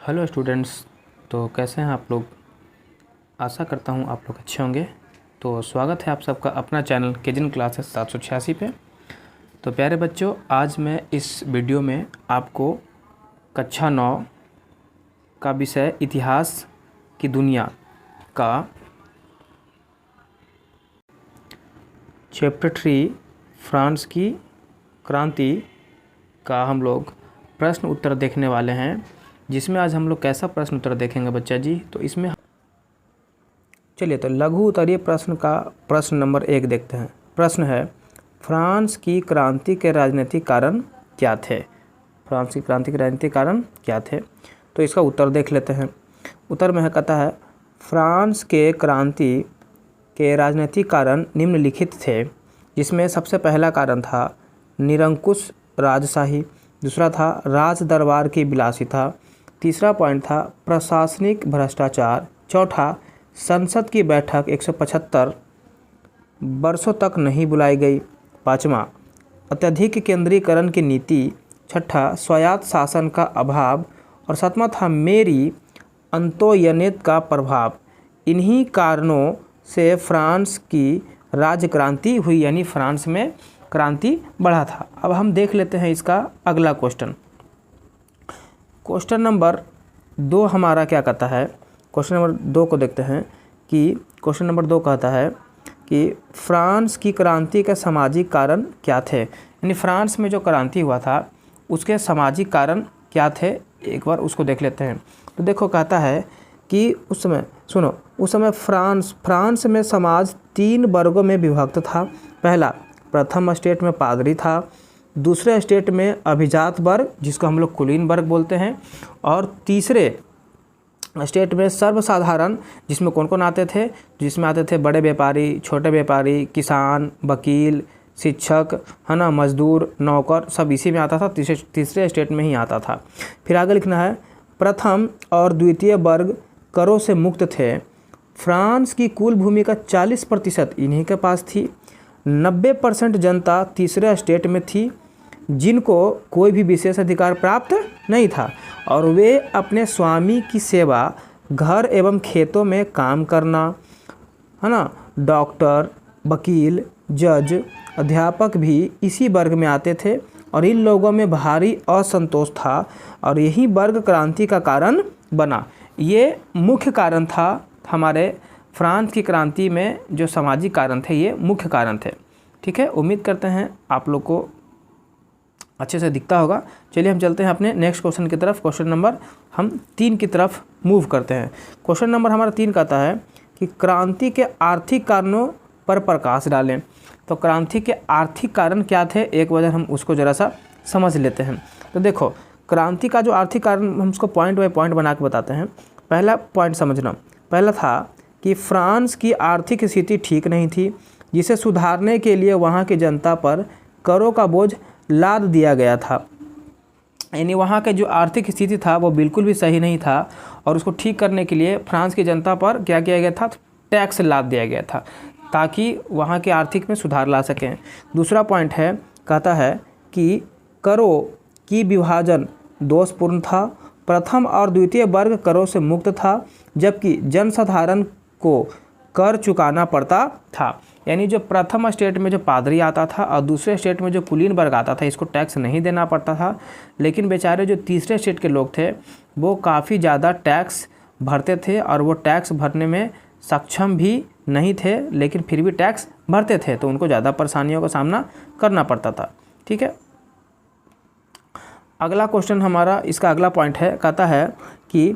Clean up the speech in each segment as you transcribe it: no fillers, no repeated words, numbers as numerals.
Hello students. तो कैसे हैं आप लोग। आशा करता हूं आप लोग अच्छे होंगे। तो स्वागत है आप सबका अपना चैनल केजन क्लासेस 786 पे। तो प्यारे बच्चों, आज मैं इस वीडियो में आपको कक्षा 9 का विषय इतिहास की दुनिया का चैप्टर 3 फ्रांस की क्रांति का हम लोग प्रश्न उत्तर देखने वाले हैं, जिसमें आज हम लोग कैसा प्रश्न उत्तर देखेंगे बच्चा जी। तो इसमें चलिए तो लघु उत्तरीय प्रश्न का प्रश्न नंबर 1 देखते हैं। प्रश्न है, फ्रांस की क्रांति के राजनीतिक कारण क्या थे। फ्रांस की क्रांति के राजनीतिक कारण क्या थे। तो इसका उत्तर देख लेते हैं। उत्तर में है कहता है, फ्रांस के क्रांति के राजनीतिक कारण निम्नलिखित थे, जिसमें सबसे पहला कारण था निरंकुश राजशाही, दूसरा था राज दरबार की विलासिता, तीसरा पॉइंट था प्रशासनिक भ्रष्टाचार, चौथा संसद की बैठक 175 वर्षों तक नहीं बुलाई गई, पाँचवा अत्यधिक केंद्रीकरण की नीति, छठा स्वायत्त शासन का अभाव और सातवां था मेरी अंतोयनेत का प्रभाव। इन्हीं कारणों से फ्रांस की राज्य क्रांति हुई, यानी फ्रांस में क्रांति बढ़ा था। अब हम देख लेते हैं इसका अगला क्वेश्चन। क्वेश्चन नंबर 2 हमारा क्या कहता है। क्वेश्चन नंबर 2 को देखते हैं कि क्वेश्चन नंबर 2 कहता है कि फ्रांस की क्रांति के सामाजिक कारण क्या थे। यानी फ्रांस में जो क्रांति हुआ था उसके सामाजिक कारण क्या थे, एक बार उसको देख लेते हैं। तो देखो कहता है कि उस समय सुनो, उस समय फ्रांस में समाज 3 वर्गों में विभक्त था। पहला, प्रथम स्टेट में पादरी था, दूसरे स्टेट में अभिजात वर्ग जिसको हम लोग कुलीन वर्ग बोलते हैं, और तीसरे स्टेट में सर्वसाधारण, जिसमें कौन कौन आते थे, जिसमें आते थे बड़े व्यापारी, छोटे व्यापारी, किसान, वकील, शिक्षक, है ना, मजदूर, नौकर, सब इसी में आता था। तीसरे स्टेट में ही आता था। फिर आगे लिखना है, प्रथम और द्वितीय वर्ग करों से मुक्त थे। फ्रांस की कुल भूमि का 40% इन्हीं के पास थी। 90% जनता तीसरे स्टेट में थी, जिनको कोई भी विशेष अधिकार प्राप्त नहीं था, और वे अपने स्वामी की सेवा, घर एवं खेतों में काम करना, है ना, डॉक्टर, वकील, जज, अध्यापक भी इसी वर्ग में आते थे, और इन लोगों में भारी असंतोष था, और यही वर्ग क्रांति का कारण बना। ये मुख्य कारण था हमारे फ्रांस की क्रांति में। जो सामाजिक कारण थे ये मुख्य कारण थे। ठीक है, उम्मीद करते हैं आप लोग को अच्छे से दिखता होगा। चलिए हम चलते हैं अपने नेक्स्ट क्वेश्चन की तरफ। क्वेश्चन नंबर हम 3 की तरफ मूव करते हैं। क्वेश्चन नंबर हमारा 3 कहता है कि क्रांति के आर्थिक कारणों पर प्रकाश डालें। तो क्रांति के आर्थिक कारण क्या थे, एक वजह हम उसको ज़रा सा समझ लेते हैं। तो देखो, क्रांति का जो आर्थिक कारण हम उसको पॉइंट बाय पॉइंट बना के बताते हैं। पहला पॉइंट समझना, पहला था कि फ्रांस की आर्थिक स्थिति ठीक नहीं थी, जिसे सुधारने के लिए वहाँ की जनता पर करों का बोझ लाद दिया गया था। यानी वहाँ के जो आर्थिक स्थिति था वो बिल्कुल भी सही नहीं था, और उसको ठीक करने के लिए फ्रांस की जनता पर क्या किया गया था, टैक्स लाद दिया गया था, ताकि वहाँ के आर्थिक में सुधार ला सकें। दूसरा पॉइंट है, कहता है कि करों की विभाजन दोषपूर्ण था। प्रथम और द्वितीय वर्ग करों से मुक्त था, जबकि जनसाधारण को कर चुकाना पड़ता था। यानी जो प्रथम स्टेट में जो पादरी आता था और दूसरे स्टेट में जो कुलीन वर्ग आता था, इसको टैक्स नहीं देना पड़ता था। लेकिन बेचारे जो तीसरे स्टेट के लोग थे वो काफ़ी ज़्यादा टैक्स भरते थे, और वो टैक्स भरने में सक्षम भी नहीं थे, लेकिन फिर भी टैक्स भरते थे, तो उनको ज़्यादा परेशानियों का सामना करना पड़ता था। ठीक है, अगला क्वेश्चन हमारा, इसका अगला पॉइंट है, कहता है कि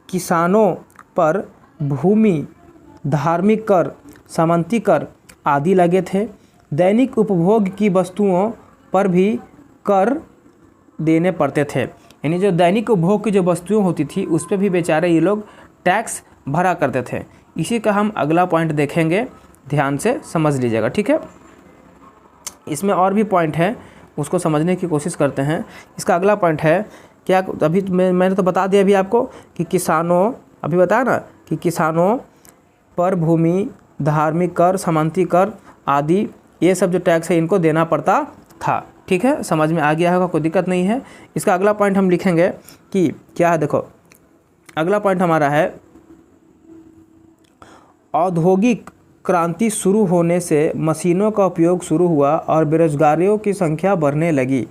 किसानों पर भूमि, धार्मिक कर, सामंती कर आदि लगे थे। दैनिक उपभोग की वस्तुओं पर भी कर देने पड़ते थे। यानी जो दैनिक उपभोग की जो वस्तुएं होती थी उस पर भी बेचारे ये लोग टैक्स भरा करते थे। इसी का हम अगला पॉइंट देखेंगे, ध्यान से समझ लीजिएगा। ठीक है, इसमें और भी पॉइंट है, उसको समझने की कोशिश करते हैं। इसका अगला पॉइंट है क्या, अभी मैंने तो बता दिया अभी आपको कि किसानों, अभी बताया ना कि किसानों पर भूमि, धार्मिक कर, सामंती कर आदि ये सब जो टैक्स है इनको देना पड़ता था। ठीक है, समझ में आ गया होगा, कोई दिक्कत नहीं है। इसका अगला पॉइंट हम लिखेंगे कि क्या है, देखो अगला पॉइंट हमारा है औद्योगिक क्रांति शुरू होने से मशीनों का उपयोग शुरू हुआ और बेरोजगारियों की संख्या बढ़ने लगी।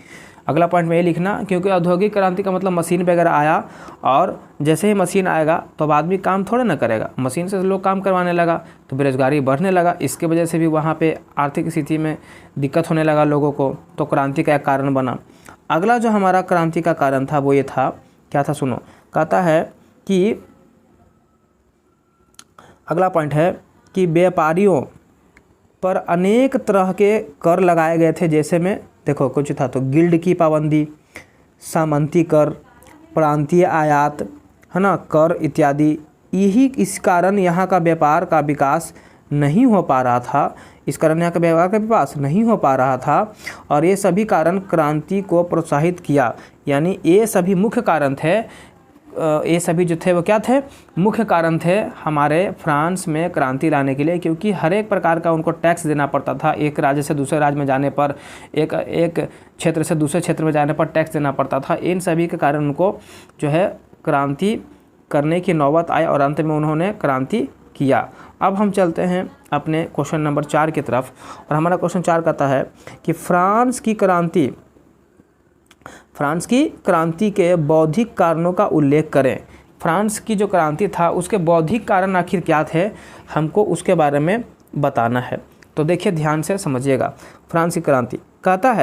अगला पॉइंट में ये लिखना, क्योंकि औद्योगिक क्रांति का मतलब मशीन वगैरह आया और जैसे ही मशीन आएगा तो अब आदमी काम थोड़ा ना करेगा, मशीन से लोग काम करवाने लगा तो बेरोजगारी बढ़ने लगा। इसके वजह से भी वहाँ पे आर्थिक स्थिति में दिक्कत होने लगा लोगों को, तो क्रांति का एक कारण बना। अगला जो हमारा क्रांति का कारण था वो ये था, क्या था सुनो, कहता है कि अगला पॉइंट है कि व्यापारियों पर अनेक तरह के कर लगाए गए थे। जैसे में देखो कुछ था तो गिल्ड की पाबंदी, सामंती कर, प्रांतीय आयात, है ना, कर इत्यादि। यही इस कारण यहाँ का व्यापार का विकास नहीं हो पा रहा था, इस कारण यहाँ का व्यापार का विकास नहीं हो पा रहा था और ये सभी कारण क्रांति को प्रोत्साहित किया। यानी ये सभी मुख्य कारण थे, ये सभी जो थे वो क्या थे, मुख्य कारण थे हमारे फ्रांस में क्रांति लाने के लिए, क्योंकि हर एक प्रकार का उनको टैक्स देना पड़ता था। एक राज्य से दूसरे राज्य में जाने पर, एक क्षेत्र से दूसरे क्षेत्र में जाने पर टैक्स देना पड़ता था। इन सभी के कारण उनको जो है क्रांति करने की नौबत आई और अंत में उन्होंने क्रांति किया। अब हम चलते हैं अपने क्वेश्चन नंबर 4 की तरफ और हमारा क्वेश्चन 4 कहता है कि फ्रांस की क्रांति के बौद्धिक कारणों का उल्लेख करें। फ्रांस की जो क्रांति था उसके बौद्धिक कारण आखिर क्या थे, हमको उसके बारे में बताना है। तो देखिए ध्यान से समझिएगा। फ्रांस की क्रांति कहता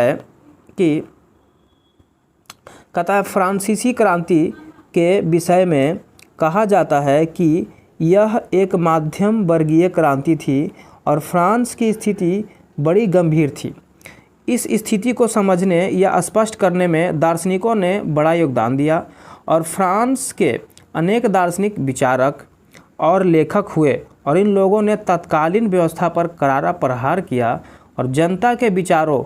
है फ्रांसीसी क्रांति के विषय में कहा जाता है कि यह एक मध्यम वर्गीय क्रांति थी और फ्रांस की स्थिति बड़ी गंभीर थी। इस स्थिति को समझने या स्पष्ट करने में दार्शनिकों ने बड़ा योगदान दिया और फ्रांस के अनेक दार्शनिक विचारक और लेखक हुए और इन लोगों ने तत्कालीन व्यवस्था पर करारा प्रहार किया और जनता के विचारों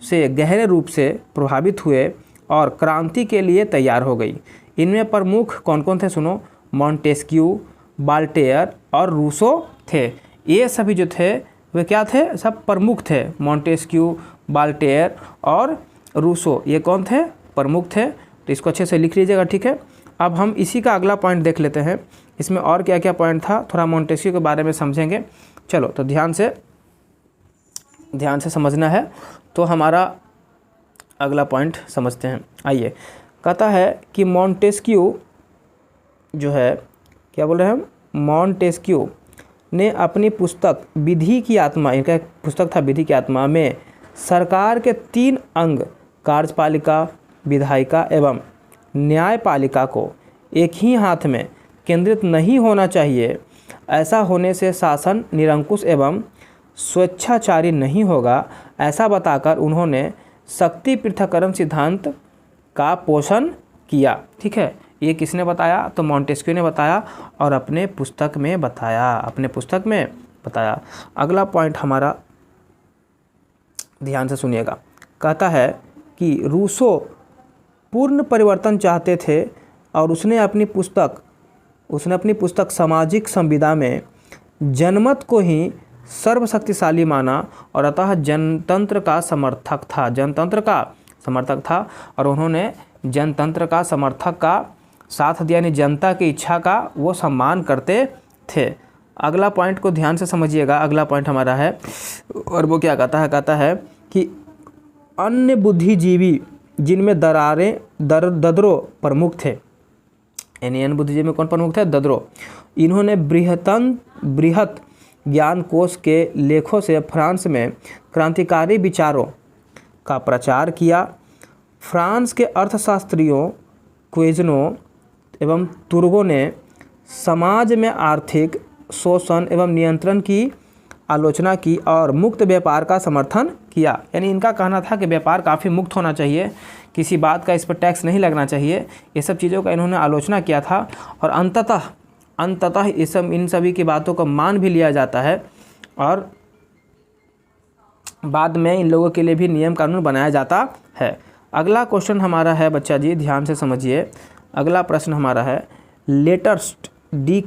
से गहरे रूप से प्रभावित हुए और क्रांति के लिए तैयार हो गई। इनमें प्रमुख कौन कौन थे सुनो, मॉन्टेस्क्यू, वोल्टेयर और रूसो थे। ये सभी जो थे वे क्या थे, सब प्रमुख थे। मॉन्टेस्क्यू, वोल्टेयर और रूसो ये कौन थे, प्रमुख थे। तो इसको अच्छे से लिख लीजिएगा, ठीक है। अब हम इसी का अगला पॉइंट देख लेते हैं, इसमें और क्या क्या पॉइंट था, थोड़ा मॉन्टेस्क्यू के बारे में समझेंगे। चलो तो ध्यान से समझना है। तो हमारा अगला पॉइंट समझते हैं। आइए, कहता है कि मॉन्टेस्क्यू जो है, क्या बोल रहे हैं हम, मॉन्टेस्क्यू ने अपनी पुस्तक विधि की आत्मा, इनका एक पुस्तक था विधि की आत्मा, में सरकार के 3 अंग कार्यपालिका, विधायिका एवं न्यायपालिका को एक ही हाथ में केंद्रित नहीं होना चाहिए। ऐसा होने से शासन निरंकुश एवं स्वेच्छाचारी नहीं होगा, ऐसा बताकर उन्होंने शक्ति पृथक्करण सिद्धांत का पोषण किया। ठीक है, ये किसने बताया, तो मॉन्टेस्क्यू ने बताया और अपने पुस्तक में बताया। अगला पॉइंट हमारा ध्यान से सुनिएगा। कहता है कि रूसो पूर्ण परिवर्तन चाहते थे और उसने अपनी पुस्तक सामाजिक संविदा में जनमत को ही सर्वशक्तिशाली माना और अतः जनतंत्र का समर्थक था और उन्होंने जनतंत्र का समर्थक का साथ दिया, यानी जनता की इच्छा का वो सम्मान करते थे। अगला पॉइंट को ध्यान से समझिएगा। अगला पॉइंट हमारा है और वो क्या कहता है कि अन्य बुद्धिजीवी जिनमें ददरो प्रमुख थे, यानी अन्य बुद्धिजीवी में कौन प्रमुख थे, ददरो। इन्होंने बृहत ज्ञान कोश के लेखों से फ्रांस में क्रांतिकारी विचारों का प्रचार किया। फ्रांस के अर्थशास्त्रियों क्वेजनों एवं तुर्गों ने समाज में आर्थिक शोषण एवं नियंत्रण की आलोचना की और मुक्त व्यापार का समर्थन किया। यानी इनका कहना था कि व्यापार काफ़ी मुक्त होना चाहिए, किसी बात का इस पर टैक्स नहीं लगना चाहिए, ये सब चीज़ों का इन्होंने आलोचना किया था और अंततः इन सभी की बातों को मान भी लिया जाता है और बाद में इन लोगों के लिए भी नियम कानून बनाया जाता है। अगला क्वेश्चन हमारा है बच्चा जी, ध्यान से समझिए। अगला प्रश्न हमारा है लेटर्स डी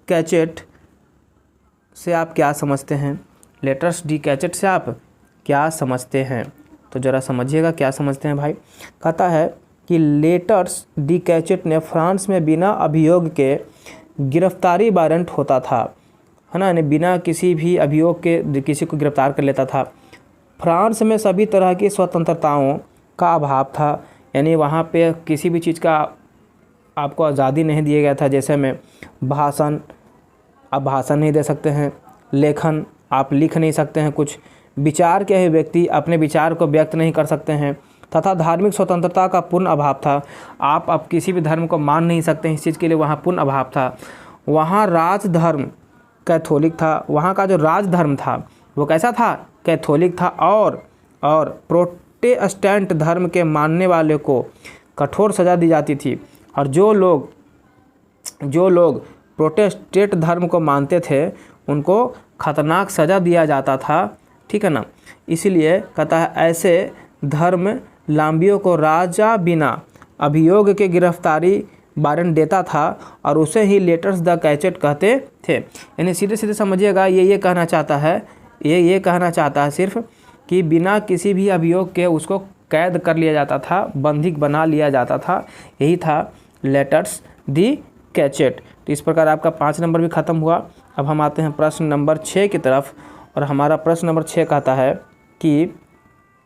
कैचेट से आप क्या समझते हैं? लेटर्स डी कैचेट से आप क्या समझते हैं? तो ज़रा समझिएगा क्या समझते हैं भाई। कहता है कि लेटर्स डी कैचेट ने फ्रांस में बिना अभियोग के गिरफ्तारी वारंट होता था, है ना, यानी बिना किसी भी अभियोग के किसी को गिरफ्तार कर लेता था। फ्रांस में सभी तरह की स्वतंत्रताओं का अभाव था, यानी वहाँ पे किसी भी चीज़ का आपको आज़ादी नहीं दिया गया था। जैसे में भाषण, आप भाषण नहीं दे सकते हैं, लेखन आप लिख नहीं सकते हैं, कुछ विचार के व्यक्ति अपने विचार को व्यक्त नहीं कर सकते हैं, तथा धार्मिक स्वतंत्रता का पूर्ण अभाव था। आप किसी भी धर्म को मान नहीं सकते हैं, इस चीज़ के लिए वहाँ पूर्ण अभाव था। वहाँ राजधर्म कैथोलिक था, वहाँ का जो राजधर्म था वो कैसा था, कैथोलिक था। और प्रोटेस्टेंट धर्म के मानने वाले को कठोर सज़ा दी जाती थी, और जो लोग प्रोटेस्टेंट धर्म को मानते थे उनको खतरनाक सज़ा दिया जाता था, ठीक है ना। इसलिए कहता है ऐसे धर्मावलंबियों को राजा बिना अभियोग के गिरफ्तारी वारंट देता था और उसे ही लेटर्स द कैचेट कहते थे। यानी सीधे सीधे समझिएगा, ये कहना चाहता है, ये कहना चाहता है सिर्फ कि बिना किसी भी अभियोग के उसको कैद कर लिया जाता था, बंधक बना लिया जाता था, यही था लेटर्स दी कैचेट। तो इस प्रकार आपका 5 नंबर भी ख़त्म हुआ। अब हम आते हैं प्रश्न नंबर 6 की तरफ, और हमारा प्रश्न नंबर 6 कहता है कि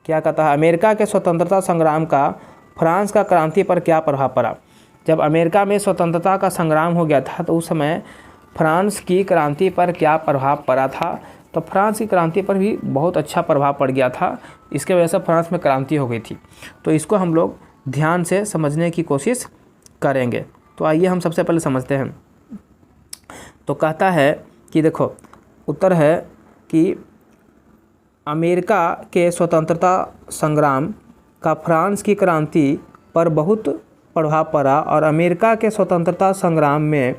क्या कहता है, अमेरिका के स्वतंत्रता संग्राम का फ्रांस का क्रांति पर क्या प्रभाव पड़ा। जब अमेरिका में स्वतंत्रता का संग्राम हो गया था तो उस समय फ्रांस की क्रांति पर क्या प्रभाव पड़ा था। तो फ्रांस की क्रांति पर भी बहुत अच्छा प्रभाव पड़ गया था, इसके वजह से फ्रांस में क्रांति हो गई थी। तो इसको हम लोग ध्यान से समझने की कोशिश करेंगे। तो आइए हम सबसे पहले समझते हैं। तो कहता है कि देखो, उत्तर है कि अमेरिका के स्वतंत्रता संग्राम का फ्रांस की क्रांति पर बहुत प्रभाव पड़ा, और अमेरिका के स्वतंत्रता संग्राम में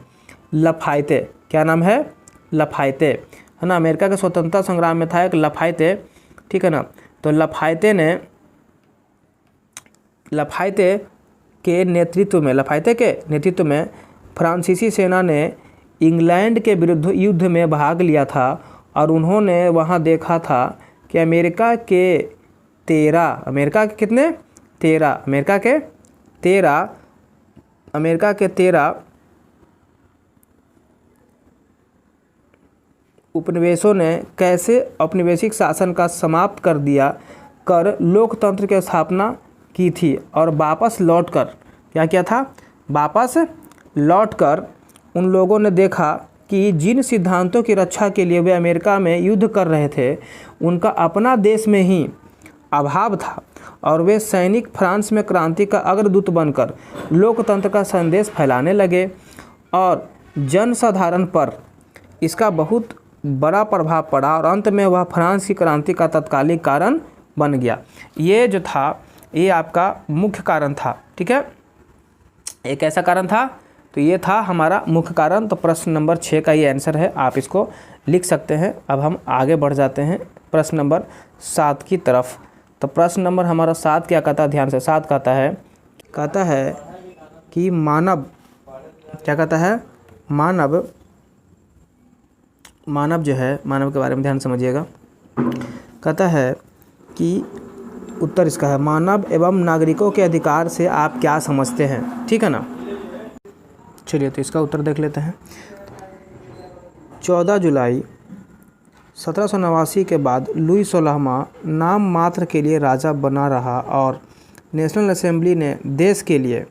लफायते, क्या नाम है, लफायते, है ना, अमेरिका के स्वतंत्रता संग्राम में था एक लफायते, ठीक है ना। तो लफायते के नेतृत्व में फ्रांसीसी सेना ने इंग्लैंड के विरुद्ध युद्ध में भाग लिया था, और उन्होंने वहां देखा था कि अमेरिका के 13 उपनिवेशों ने कैसे औपनिवेशिक शासन का समाप्त कर लोकतंत्र की स्थापना की थी, और वापस लौटकर क्या किया था, वापस लौटकर उन लोगों ने देखा कि जिन सिद्धांतों की रक्षा के लिए वे अमेरिका में युद्ध कर रहे थे उनका अपना देश में ही अभाव था, और वे सैनिक फ्रांस में क्रांति का अग्रदूत बनकर लोकतंत्र का संदेश फैलाने लगे, और जनसाधारण पर इसका बहुत बड़ा प्रभाव पड़ा, और अंत में वह फ्रांस की क्रांति का तत्कालिक कारण बन गया। ये जो था ये आपका मुख्य कारण था, ठीक है, एक ऐसा कारण था। तो ये था हमारा मुख्य कारण। तो प्रश्न नंबर 6 का ये आंसर है, आप इसको लिख सकते हैं। अब हम आगे बढ़ जाते हैं प्रश्न नंबर 7 की तरफ। तो प्रश्न नंबर हमारा 7 क्या कहता है, ध्यान से। 7 कहता है कि मानव, क्या कहता है, मानव जो है, मानव के बारे में ध्यान समझिएगा। कहता है कि उत्तर इसका है, मानव एवं नागरिकों के अधिकार से आप क्या समझते हैं, ठीक है ना। चलिए तो इसका उत्तर देख लेते हैं। 14 जुलाई 1789 के बाद लुई 16वां नाम मात्र के लिए राजा बना रहा, और नेशनल असेंबली ने देश के लिए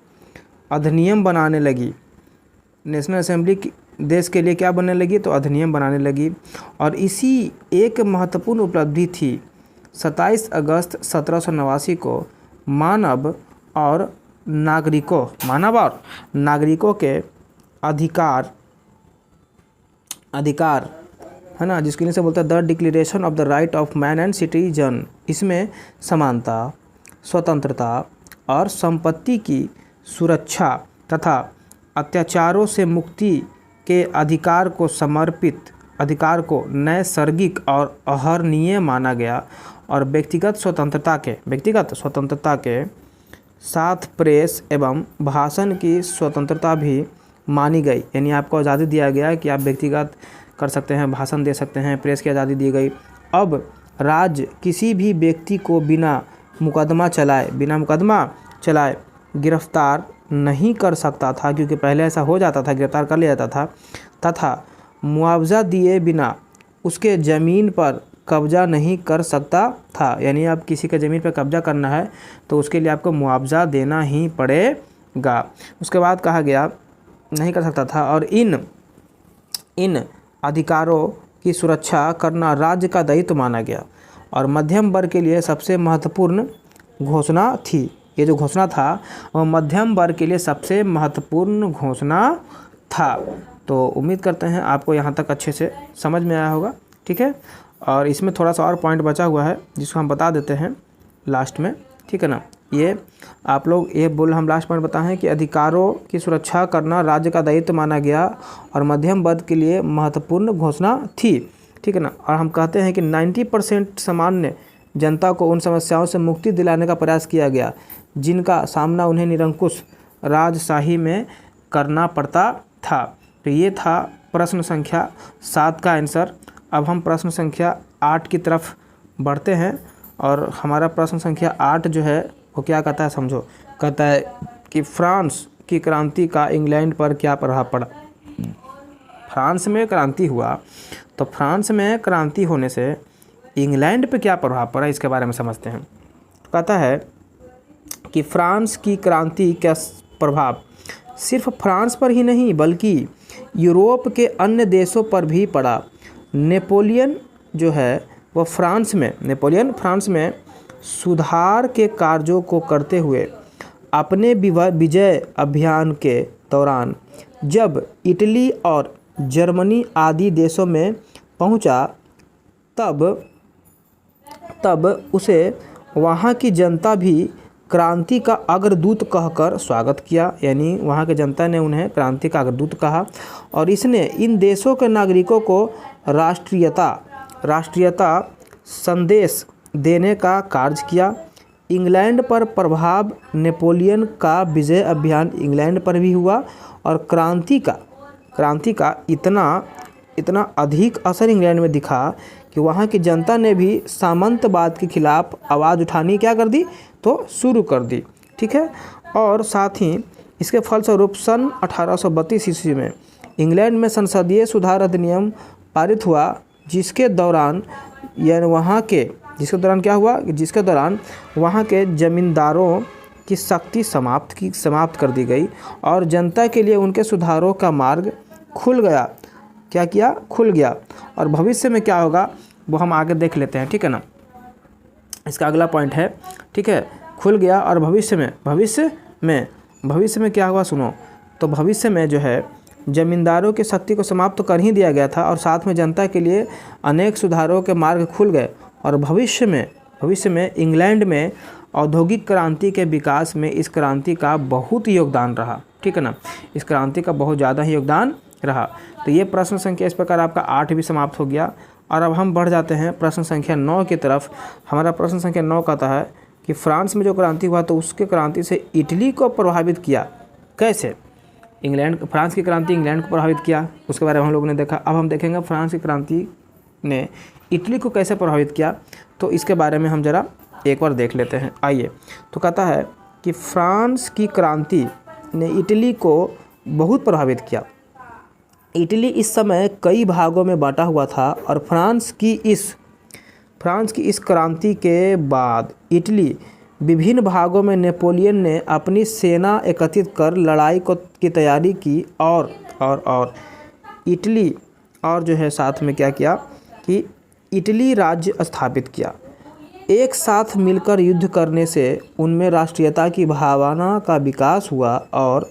अधिनियम बनाने लगी। नेशनल असेंबली देश के लिए क्या बनने लगी, तो अधिनियम बनाने लगी। और इसी एक महत्वपूर्ण उपलब्धि थी 27 अगस्त 1789 को मानव और नागरिकों के अधिकार, है ना, जिसके लिए से बोलता है the declaration of the right of man and citizen. इसमें समानता, स्वतंत्रता और संपत्ति की सुरक्षा तथा अत्याचारों से मुक्ति के अधिकार को नैसर्गिक और अहरणीय माना गया, और व्यक्तिगत स्वतंत्रता के साथ प्रेस एवं भाषण की स्वतंत्रता भी मानी गई। यानी आपको आज़ादी दिया गया कि आप व्यक्तिगत कर सकते हैं, भाषण दे सकते हैं, प्रेस की आज़ादी दी गई। अब राज्य किसी भी व्यक्ति को बिना मुकदमा चलाए गिरफ्तार नहीं कर सकता था, क्योंकि पहले ऐसा हो जाता था, गिरफ्तार कर लिया जाता था, तथा मुआवजा दिए बिना उसके ज़मीन पर कब्जा नहीं कर सकता था। यानी आप किसी के ज़मीन पर कब्जा करना है तो उसके लिए आपको मुआवजा देना ही पड़ेगा। उसके बाद कहा गया नहीं कर सकता था, और इन अधिकारों की सुरक्षा करना राज्य का दायित्व माना गया, और मध्यम वर्ग के लिए सबसे महत्वपूर्ण घोषणा थी। ये जो घोषणा था वह मध्यम वर्ग के लिए सबसे महत्वपूर्ण घोषणा था। तो उम्मीद करते हैं आपको यहाँ तक अच्छे से समझ में आया होगा, ठीक है। और इसमें थोड़ा सा और पॉइंट बचा हुआ है जिसको हम बता देते हैं लास्ट में, ठीक है ना। ये आप लोग ये हम लास्ट पॉइंट बताएं कि अधिकारों की सुरक्षा करना राज्य का दायित्व माना गया और मध्यम वर्ग के लिए महत्वपूर्ण घोषणा थी, ठीक है ना। और हम कहते हैं कि 90% सामान्य जनता को उन समस्याओं से मुक्ति दिलाने का प्रयास किया गया जिनका सामना उन्हें निरंकुश राजशाही में करना पड़ता था। तो ये था प्रश्न संख्या 7 का आंसर। अब हम प्रश्न संख्या 8 की तरफ बढ़ते हैं, और हमारा प्रश्न संख्या 8 जो है वो क्या कहता है समझो। कहता है कि फ्रांस की क्रांति का इंग्लैंड पर क्या प्रभाव पड़ा। फ्रांस में क्रांति हुआ तो फ्रांस में क्रांति होने से इंग्लैंड पे क्या प्रभाव पड़ा, इसके बारे में समझते हैं। तो कहता है कि फ्रांस की क्रांति का प्रभाव सिर्फ फ्रांस पर ही नहीं बल्कि यूरोप के अन्य देशों पर भी पड़ा। नेपोलियन जो है वो फ्रांस में सुधार के कार्यों को करते हुए अपने विजय अभियान के दौरान जब इटली और जर्मनी आदि देशों में पहुंचा तब उसे वहां की जनता भी क्रांति का अग्रदूत कहकर स्वागत किया। यानी वहाँ की जनता ने उन्हें क्रांति का अग्रदूत कहा, और इसने इन देशों के नागरिकों को राष्ट्रीयता संदेश देने का कार्य किया। इंग्लैंड पर प्रभाव नेपोलियन का विजय अभियान इंग्लैंड पर भी हुआ, और क्रांति का इतना अधिक असर इंग्लैंड में दिखा कि वहाँ की जनता ने भी सामंतवाद के खिलाफ आवाज़ उठानी क्या कर दी तो शुरू कर दी, ठीक है। और साथ ही इसके फलस्वरूप सन 1832 ईस्वी में इंग्लैंड में संसदीय सुधार अधिनियम पारित हुआ, जिसके दौरान वहाँ के जमींदारों की शक्ति समाप्त कर दी गई और जनता के लिए उनके सुधारों का मार्ग खुल गया। और भविष्य में क्या होगा वो हम आगे देख लेते हैं, ठीक है ना। इसका अगला पॉइंट है, ठीक है, खुल गया। और भविष्य में क्या हुआ सुनो। तो भविष्य में जो है जमींदारों की शक्ति को समाप्त कर ही दिया गया था, और साथ में जनता के लिए अनेक सुधारों के मार्ग खुल गए। और भविष्य में इंग्लैंड में औद्योगिक क्रांति के विकास में इस क्रांति का बहुत योगदान रहा, ठीक है ना। इस क्रांति का बहुत ज़्यादा ही योगदान रहा। तो ये प्रश्न संख्या इस प्रकार आपका 8 भी समाप्त हो गया। और अब हम बढ़ जाते हैं प्रश्न संख्या 9 की तरफ। हमारा प्रश्न संख्या 9 कहता है कि फ्रांस में जो क्रांति हुआ तो उसके क्रांति से इटली को प्रभावित किया कैसे। फ्रांस की क्रांति इंग्लैंड को प्रभावित किया, उसके बारे में हम लोगों ने देखा। अब हम देखेंगे फ्रांस की क्रांति ने इटली को कैसे प्रभावित किया, तो इसके बारे में हम ज़रा एक बार देख लेते हैं। आइए। तो कहता है कि फ्रांस की क्रांति ने इटली को बहुत प्रभावित किया। इटली इस समय कई भागों में बांटा हुआ था, और फ्रांस की इस क्रांति के बाद इटली विभिन्न भागों में नेपोलियन ने अपनी सेना एकत्रित कर लड़ाई की तैयारी की, और इटली और जो है साथ में क्या किया कि इटली राज्य स्थापित किया। एक साथ मिलकर युद्ध करने से उनमें राष्ट्रीयता की भावना का विकास हुआ, और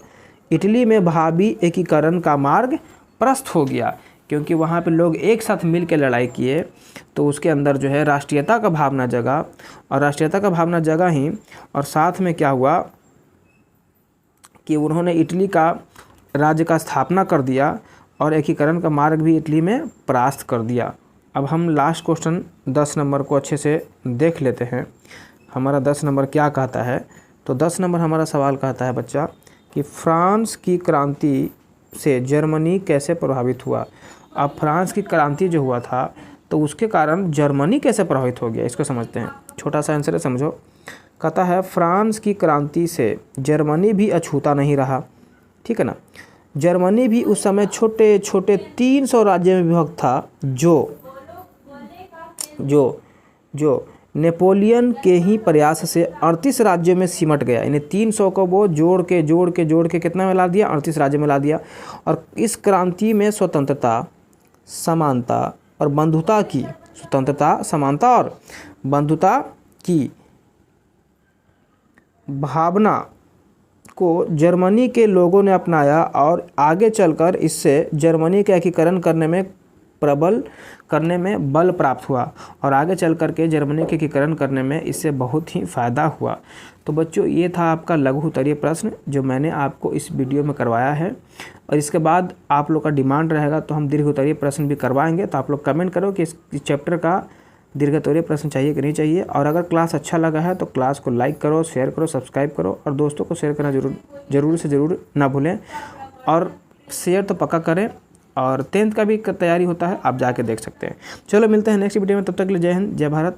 इटली में भावी एकीकरण का मार्ग प्रशस्त हो गया, क्योंकि वहाँ पे लोग एक साथ मिल के लड़ाई किए तो उसके अंदर जो है राष्ट्रीयता का भावना जगा, और राष्ट्रीयता का भावना जगा ही, और साथ में क्या हुआ कि उन्होंने इटली का राज्य का स्थापना कर दिया, और एकीकरण का मार्ग भी इटली में प्रशस्त कर दिया। अब हम लास्ट क्वेश्चन 10 नंबर को अच्छे से देख लेते हैं। हमारा 10 नंबर क्या कहता है। तो 10 नंबर हमारा सवाल कहता है बच्चा कि फ्रांस की क्रांति से जर्मनी कैसे प्रभावित हुआ। अब फ्रांस की क्रांति जो हुआ था तो उसके कारण जर्मनी कैसे प्रभावित हो गया, इसको समझते हैं। छोटा सा आंसर है, समझो। कहता है फ्रांस की क्रांति से जर्मनी भी अछूता नहीं रहा। ठीक है ना। जर्मनी भी उस समय छोटे छोटे 300 राज्यों में विभक्त था, जो नेपोलियन के ही प्रयास से 38 राज्यों में सिमट गया। यानी 300 को वो जोड़ के कितना में ला दिया, 38 राज्यों में ला दिया। और इस क्रांति में स्वतंत्रता, समानता और बंधुता की भावना को जर्मनी के लोगों ने अपनाया और आगे चलकर इससे जर्मनी का एकीकरण करने में बल प्राप्त हुआ और आगे चल कर के जर्मनी के एकीकरण करने में इससे बहुत ही फ़ायदा हुआ। तो बच्चों, ये था आपका लघु उत्तरीय प्रश्न जो मैंने आपको इस वीडियो में करवाया है। और इसके बाद आप लोग का डिमांड रहेगा तो हम दीर्घ उत्तरीय प्रश्न भी करवाएंगे। तो आप लोग कमेंट करो कि इस चैप्टर का दीर्घ उत्तरीय प्रश्न चाहिए कि नहीं चाहिए। और अगर क्लास अच्छा लगा है तो क्लास को लाइक करो, शेयर करो, सब्सक्राइब करो और दोस्तों को शेयर करना ज़रूर ना भूलें। और शेयर तो पक्का करें। और 10th का भी तैयारी होता है, आप जाके देख सकते हैं। चलो मिलते हैं नेक्स्ट वीडियो में, तब तक के लिए जय हिंद, जय भारत।